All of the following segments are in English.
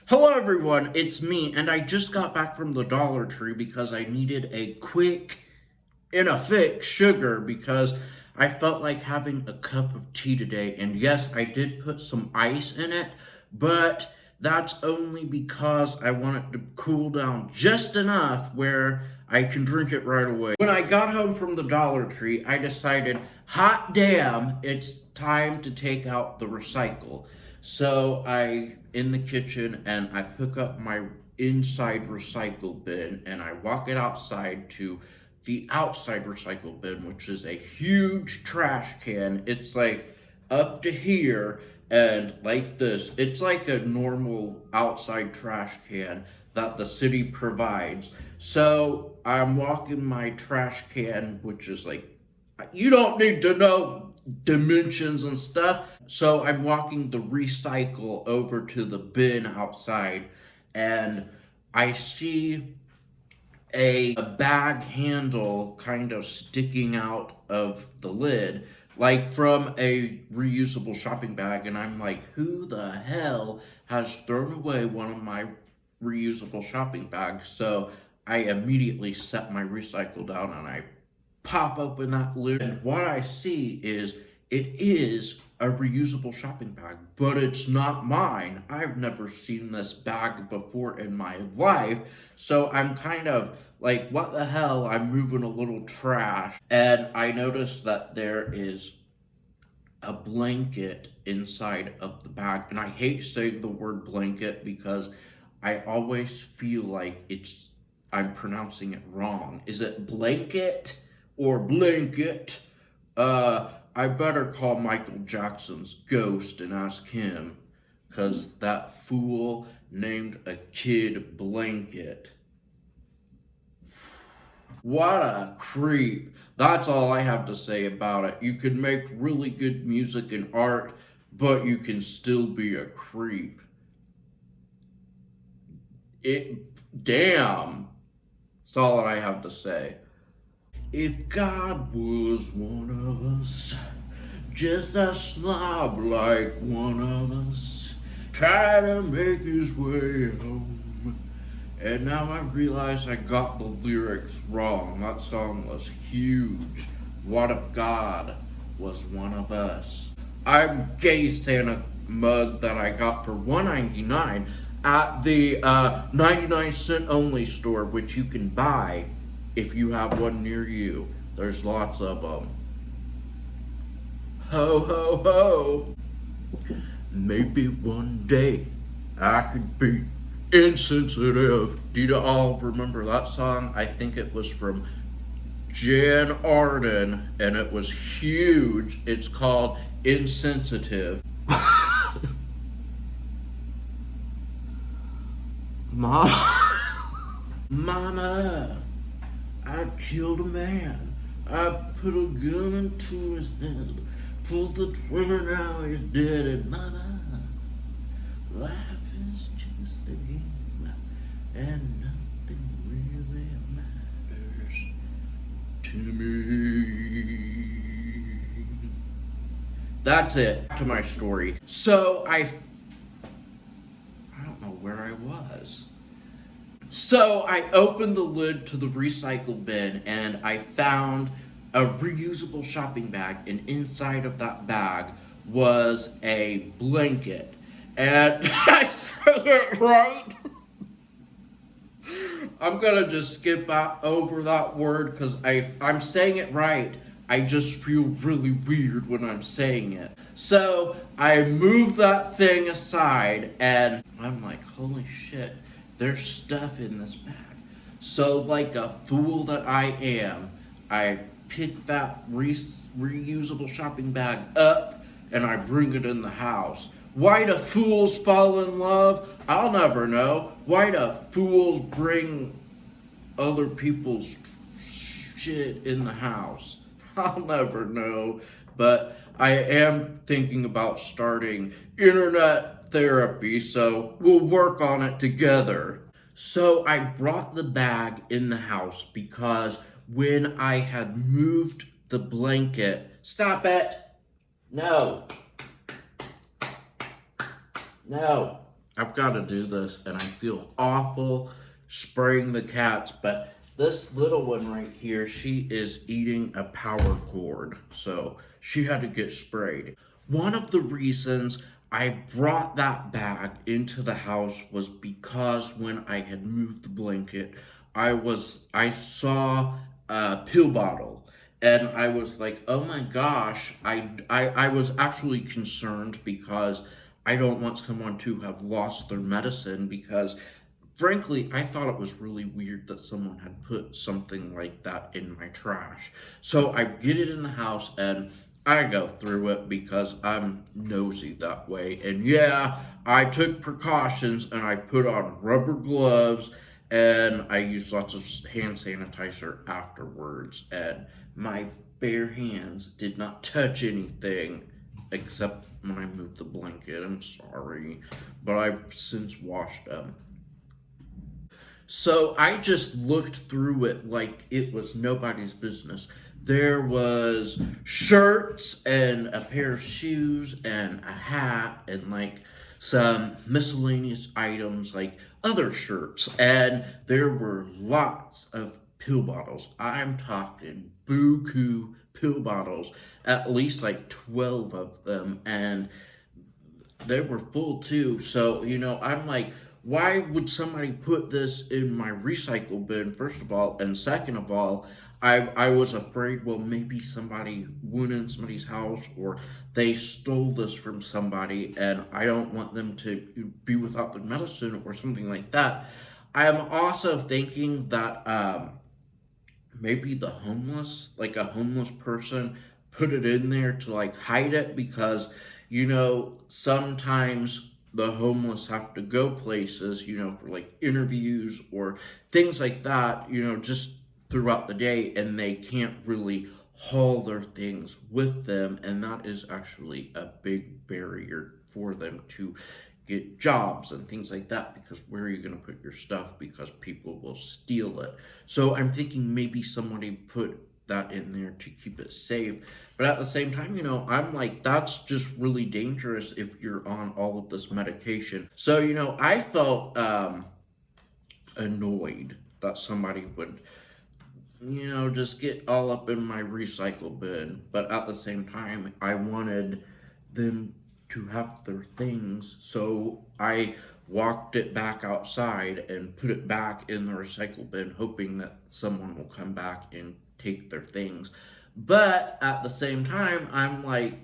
Hello everyone, it's me, and I just got back from the Dollar Tree because I needed a quick, in a fix, sugar because I felt like having a cup of tea today. And yes, I did put some ice in it, but that's only because I want it to cool down just enough where I can drink it right away. When I got home from the Dollar Tree, I decided, hot damn, it's time to take out the recycle. So in the kitchen and I pick up my inside recycle bin and I walk it outside to the outside recycle bin, which is a huge trash can. It's like up to here and like this. It's like a normal outside trash can that the city provides. So I'm walking my trash can, which is like, you don't need to know dimensions and stuff. So I'm walking the recycle over to the bin outside and I see a bag handle kind of sticking out of the lid, like from a reusable shopping bag. And I'm like, who the hell has thrown away one of my reusable shopping bags? So I immediately set my recycle down and I pop open that lid, and what I see is it is a reusable shopping bag, but it's not mine. I've never seen this bag before in my life, so I'm kind of like, what the hell? I'm moving a little trash, and I noticed that there is a blanket inside of the bag, and I hate saying the word blanket because I always feel like I'm pronouncing it wrong. Is it blanket or blanket? I better call Michael Jackson's ghost and ask him, because that fool named a kid Blanket. What a creep. That's all I have to say about it. You can make really good music and art, but you can still be a creep. Damn. That's all that I have to say. If God was one of us, just a slob like one of us, try to make his way home. And now I realize I got the lyrics wrong. That song was huge. What if God was one of us? I'm Gay Santa mug that I got for $1.99 at the 99-cent only store, which you can buy if you have one near you. There's lots of them. Ho, ho, ho. Maybe one day I could be insensitive. Do you all remember that song? I think it was from Jan Arden, and it was huge. It's called Insensitive. Mama, I've killed a man. I put a gun into his head, pulled the trigger, now he's dead. And mama, life is just a game, and nothing really matters to me. That's it to my story. So I don't know where I was. So I opened the lid to the recycle bin and I found a reusable shopping bag, and inside of that bag was a blanket. And I said it right. I'm gonna just skip over that word because I'm saying it right. I just feel really weird when I'm saying it. So I moved that thing aside and I'm like, holy shit. There's stuff in this bag. So like a fool that I am, I pick that reusable shopping bag up and I bring it in the house. Why do fools fall in love? I'll never know. Why do fools bring other people's shit in the house? I'll never know. But I am thinking about starting internet therapy, so we'll work on it together. So I brought the bag in the house because when I had moved the blanket, stop it! No. I've got to do this, and I feel awful spraying the cats, but this little one right here, she is eating a power cord, so she had to get sprayed. One of the reasons I brought that bag into the house was because when I had moved the blanket, I saw a pill bottle, and I was like, oh my gosh, I was actually concerned because I don't want someone to have lost their medicine, because frankly, I thought it was really weird that someone had put something like that in my trash. So I get it in the house and I go through it because I'm nosy that way. And yeah, I took precautions and I put on rubber gloves and I used lots of hand sanitizer afterwards. And my bare hands did not touch anything except when I moved the blanket. I'm sorry, but I've since washed them. So I just looked through it like it was nobody's business. There was shirts and a pair of shoes and a hat and like some miscellaneous items like other shirts, and there were lots of pill bottles. I'm talking buku pill bottles, at least like 12 of them, and they were full too. So, I'm like, why would somebody put this in my recycle bin, first of all? And second of all, I was afraid, well, maybe somebody went in somebody's house or they stole this from somebody, and I don't want them to be without the medicine or something like that. I am also thinking that maybe like a homeless person, put it in there to like hide it, because sometimes the homeless have to go places, for like interviews or things like that, just throughout the day, and they can't really haul their things with them, and that is actually a big barrier for them to get jobs and things like that, because where are you going to put your stuff, because people will steal it. So I'm thinking maybe somebody put that in there to keep it safe. But at the same time, I'm like, that's just really dangerous if you're on all of this medication. So, I felt annoyed that somebody would, just get all up in my recycle bin. But at the same time, I wanted them to have their things. So I walked it back outside and put it back in the recycle bin, hoping that someone will come back and take their things. But at the same time, I'm like,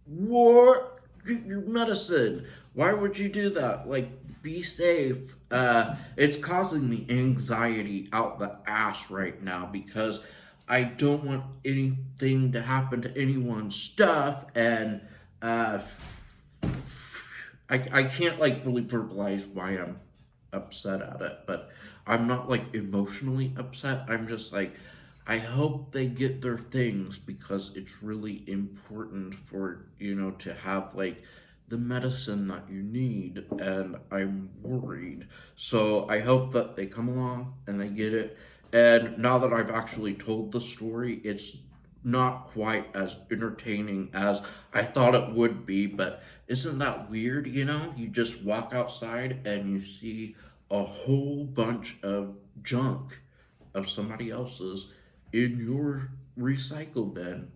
what? Get your medicine. Why would you do that? Like, be safe. It's causing me anxiety out the ass right now, because I don't want anything to happen to anyone's stuff, and I can't like really verbalize why I'm upset at it, but I'm not like emotionally upset. I'm just like, I hope they get their things, because it's really important for, to have like the medicine that you need, and I'm worried. So I hope that they come along and they get it. And now that I've actually told the story, it's not quite as entertaining as I thought it would be, but isn't that weird, You just walk outside and you see a whole bunch of junk of somebody else's in your recycle bin.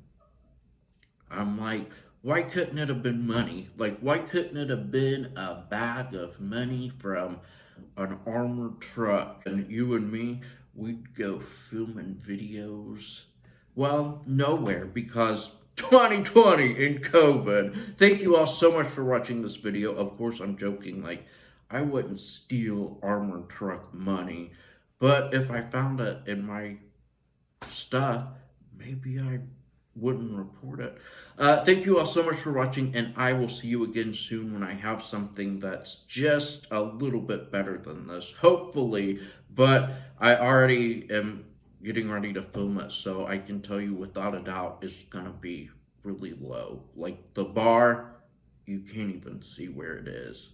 I'm like, why couldn't it have been money? Like, why couldn't it have been a bag of money from an armored truck? And you and me, we'd go filming videos. Well, nowhere, because 2020 in COVID. Thank you all so much for watching this video. Of course, I'm joking. Like, I wouldn't steal armored truck money. But if I found it in my stuff, maybe I wouldn't report it. Thank you all so much for watching, and I will see you again soon when I have something that's just a little bit better than this, hopefully. But I already am getting ready to film it, so I can tell you without a doubt it's gonna be really low. Like, the bar, you can't even see where it is.